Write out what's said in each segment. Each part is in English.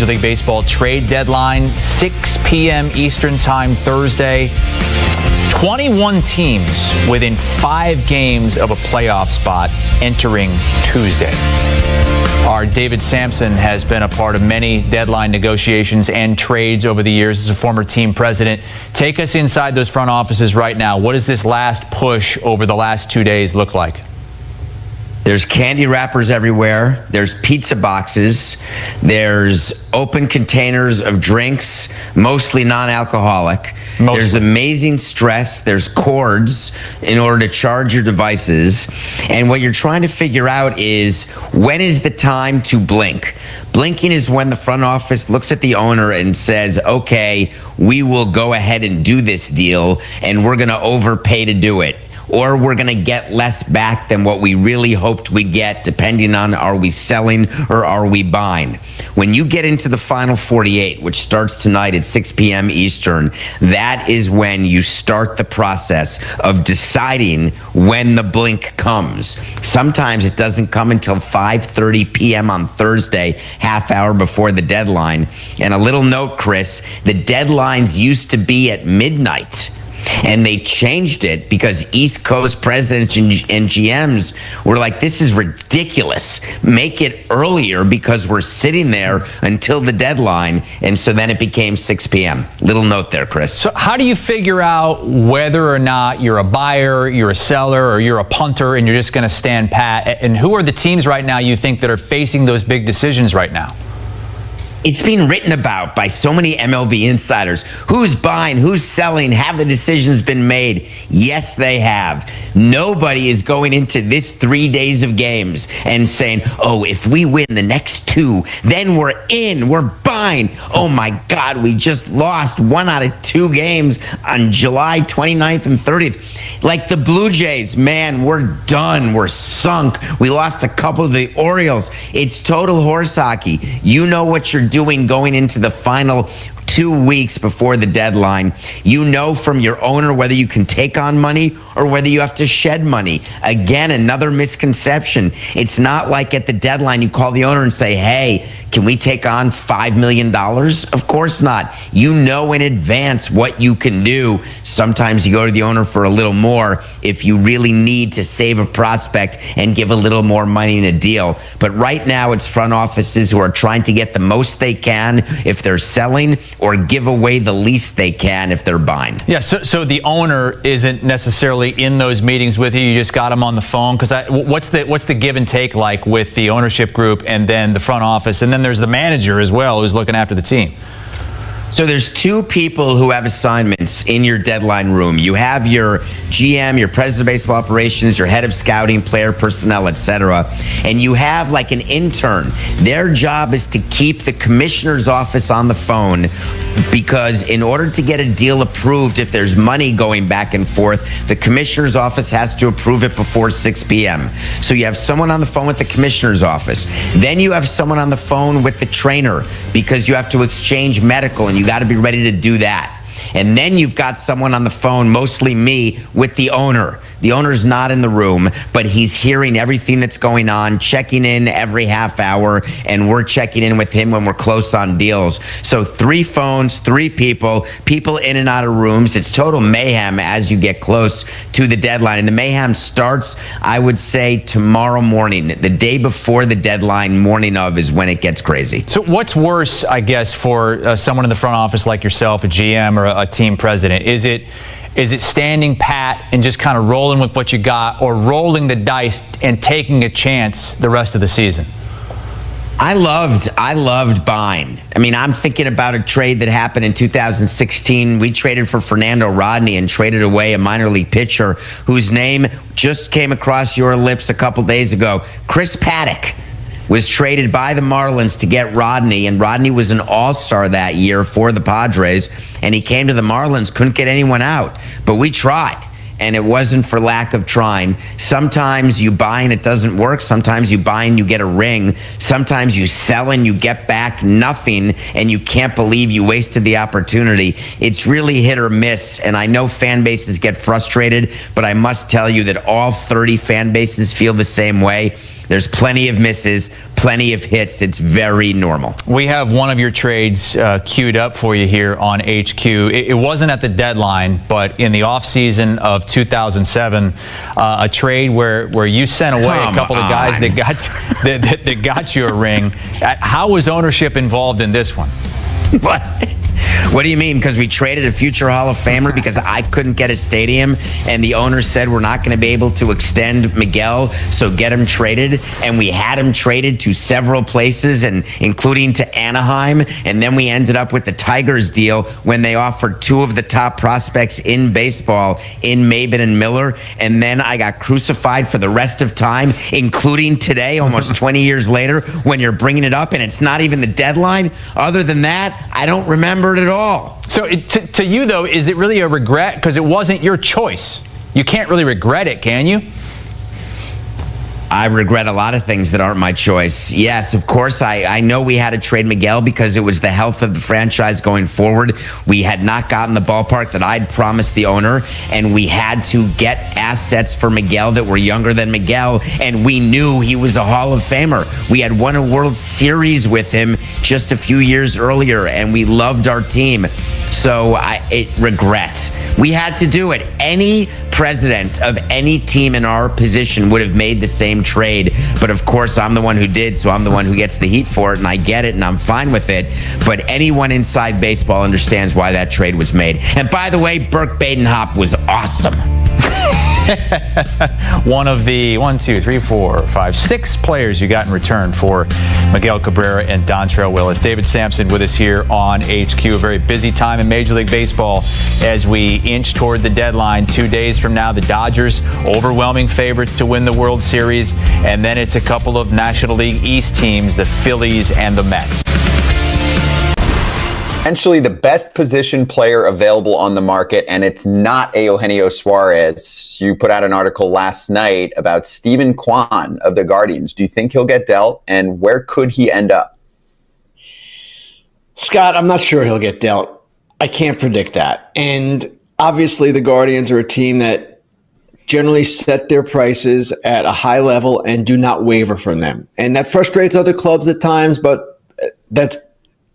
Major League Baseball trade deadline, 6 p.m. Eastern Time Thursday. 21 teams within 5 games of a playoff spot entering Tuesday. Our David Sampson has been a part of many deadline negotiations and trades over the years as a former team president. Take us inside those front offices right now. What does this last push over the last 2 days look like? There's candy wrappers everywhere. There's pizza boxes. There's open containers of drinks, mostly non-alcoholic. There's amazing stress. There's cords in order to charge your devices. And what you're trying to figure out is, when is the time to blink? Blinking is when the front office looks at the owner and says, okay, we will go ahead and do this deal, and we're going to overpay to do it. Or we're going to get less back than what we really hoped we'd get, depending on, are we selling or are we buying? When you get into the final 48, which starts tonight at 6 p.m. Eastern, that is when you start the process of deciding when the blink comes. Sometimes it doesn't come until 5:30 p.m. on Thursday, half hour before the deadline. And a little note, Chris, the deadlines used to be at midnight. And they changed it because East Coast presidents and GMs were like, this is ridiculous. Make it earlier because we're sitting there until the deadline. And so then it became 6 p.m. Little note there, Chris. So how do you figure out whether or not you're a buyer, you're a seller, or you're a punter and you're just going to stand pat? And who are the teams right now you think that are facing those big decisions right now? It's been written about by so many MLB insiders. Who's buying? Who's selling? Have the decisions been made? Yes, they have. Nobody is going into this 3 days of games and saying, oh, if we win the next 2, then we're in. We're buying. Oh, my God, we just lost 1 out of 2 games on July 29th and 30th. Like the Blue Jays, man, we're done. We're sunk. We lost a couple of the Orioles. It's total horse hockey. You know what you're doing going into the final 2 weeks before the deadline. You know from your owner whether you can take on money or whether you have to shed money. Again, another misconception. It's not like at the deadline you call the owner and say, hey, can we take on $5 million? Of course not. You know in advance what you can do. Sometimes you go to the owner for a little more if you really need to save a prospect and give a little more money in a deal. But right now it's front offices who are trying to get the most they can if they're selling, or give away the least they can if they're buying. Yeah, so the owner isn't necessarily in those meetings with you. You just got him on the phone. Because what's the give and take like with the ownership group and then the front office, and then there's the manager as well who's looking after the team? So there's 2 people who have assignments in your deadline room. You have your GM, your president of baseball operations, your head of scouting, player personnel, etc. And you have like an intern. Their job is to keep the commissioner's office on the phone, because in order to get a deal approved, if there's money going back and forth, the commissioner's office has to approve it before 6 p.m. So you have someone on the phone with the commissioner's office. Then you have someone on the phone with the trainer, because you have to exchange medical, and you got to be ready to do that. And then you've got someone on the phone, mostly me, with the owner. The owner's not in the room, but he's hearing everything that's going on, checking in every half hour, and we're checking in with him when we're close on deals. So 3 phones, 3 people in and out of rooms. It's total mayhem as you get close to the deadline. And the mayhem starts, I would say, tomorrow morning. The day before the deadline, morning of, is when it gets crazy. So what's worse, I guess, for someone in the front office like yourself, a GM or a team president? Is it standing pat and just kind of rolling with what you got, or rolling the dice and taking a chance the rest of the season? I loved buying. I mean, I'm thinking about a trade that happened in 2016. We traded for Fernando Rodney and traded away a minor league pitcher whose name just came across your lips a couple days ago. Chris Paddock was traded by the Marlins to get Rodney, and Rodney was an all-star that year for the Padres, and he came to the Marlins, couldn't get anyone out, but we tried. And it wasn't for lack of trying. Sometimes you buy and it doesn't work. Sometimes you buy and you get a ring. Sometimes you sell and you get back nothing, and you can't believe you wasted the opportunity. It's really hit or miss, and I know fan bases get frustrated, but I must tell you that all 30 fan bases feel the same way. There's plenty of misses, plenty of hits. It's very normal. We have one of your trades queued up for you here on HQ. It wasn't at the deadline, but in the offseason of 2007, a trade where you sent away a couple of guys that got you a ring. How was ownership involved in this one? What? What do you mean? Because we traded a future Hall of Famer because I couldn't get a stadium and the owner said we're not going to be able to extend Miguel, so get him traded. And we had him traded to several places, and including to Anaheim. And then we ended up with the Tigers deal when they offered two of the top prospects in baseball in Maben and Miller. And then I got crucified for the rest of time, including today, almost 20 years later, when you're bringing it up and it's not even the deadline. Other than that, I don't remember it at all. So to you, though, is it really a regret? Because it wasn't your choice. You can't really regret it, can you? I regret a lot of things that aren't my choice. Yes, of course, I know we had to trade Miguel because it was the health of the franchise going forward. We had not gotten the ballpark that I'd promised the owner, and we had to get assets for Miguel that were younger than Miguel, and we knew he was a Hall of Famer. We had won a World Series with him just a few years earlier, and we loved our team. So regret. We had to do it. Any president of any team in our position would have made the same trade. But of course, I'm the one who did, so I'm the one who gets the heat for it, and I get it, and I'm fine with it. But anyone inside baseball understands why that trade was made. And by the way, Burke Badenhop was awesome. One of the 6 players you got in return for Miguel Cabrera and Dontrelle Willis. David Sampson with us here on HQ. A very busy time in Major League Baseball as we inch toward the deadline. 2 days from now, the Dodgers, overwhelming favorites to win the World Series. And then it's a couple of National League East teams, the Phillies and the Mets. Potentially the best position player available on the market, and it's not Eugenio Suarez. You put out an article last night about Steven Kwan of the Guardians. Do you think he'll get dealt, and where could he end up? Scott, I'm not sure he'll get dealt. I can't predict that. And obviously the Guardians are a team that generally set their prices at a high level and do not waver from them. And that frustrates other clubs at times, but that's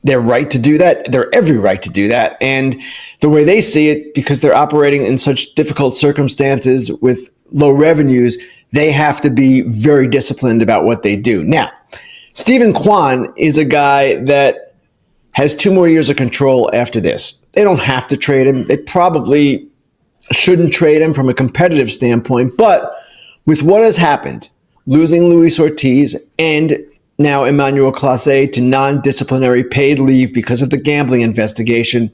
their right to do that. They're every right to do that. And the way they see it, because they're operating in such difficult circumstances with low revenues, they have to be very disciplined about what they do. Now, Steven Kwan is a guy that has 2 more years of control after this. They don't have to trade him. They probably shouldn't trade him from a competitive standpoint. But with what has happened, losing Luis Ortiz and now Emmanuel Clase to non-disciplinary paid leave because of the gambling investigation,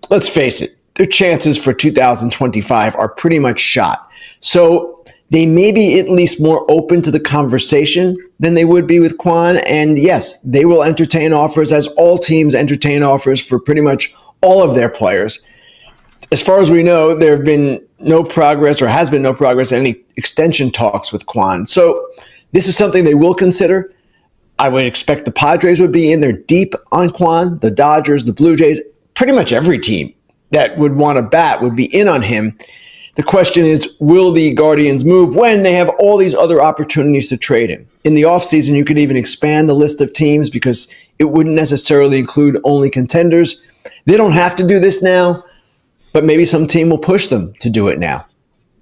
let's face it, their chances for 2025 are pretty much shot. So they may be at least more open to the conversation than they would be with Kwan. And yes, they will entertain offers, as all teams entertain offers for pretty much all of their players. As far as we know, there have been no progress, or has been no progress in any extension talks with Kwan. So this is something they will consider. I would expect the Padres would be in there deep on Kwan, the Dodgers, the Blue Jays, pretty much every team that would want to bat would be in on him. The question is, will the Guardians move when they have all these other opportunities to trade him? In the offseason, you could even expand the list of teams because it wouldn't necessarily include only contenders. They don't have to do this now, but maybe some team will push them to do it now.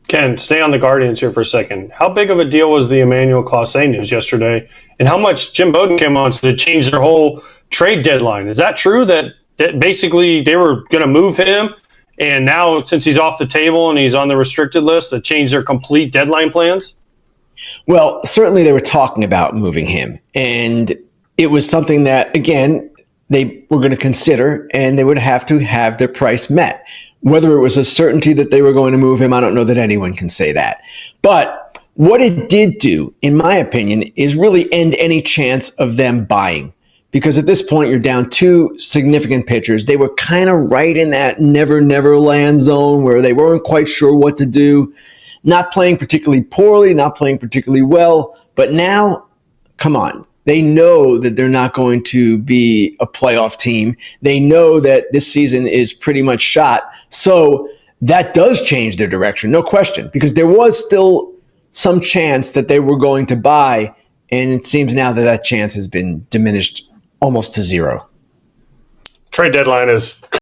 Ken, stay on the Guardians here for a second. How big of a deal was the Emmanuel Clase news yesterday? And how much Jim Bowden came on to change their whole trade deadline? Is that true that basically they were going to move him, and now since he's off the table and he's on the restricted list, they changed their complete deadline plans? Well, certainly they were talking about moving him. And it was something that, again, they were going to consider, and they would have to have their price met. Whether it was a certainty that they were going to move him, I don't know that anyone can say that. But what it did do, in my opinion, is really end any chance of them buying. Because at this point, you're down 2 significant pitchers. They were kind of right in that never land zone where they weren't quite sure what to do. Not playing particularly poorly, not playing particularly well. But now, come on. They know that they're not going to be a playoff team. They know that this season is pretty much shot. So that does change their direction, no question, because there was still some chance that they were going to buy And it seems now that chance has been diminished almost to zero. Trade deadline is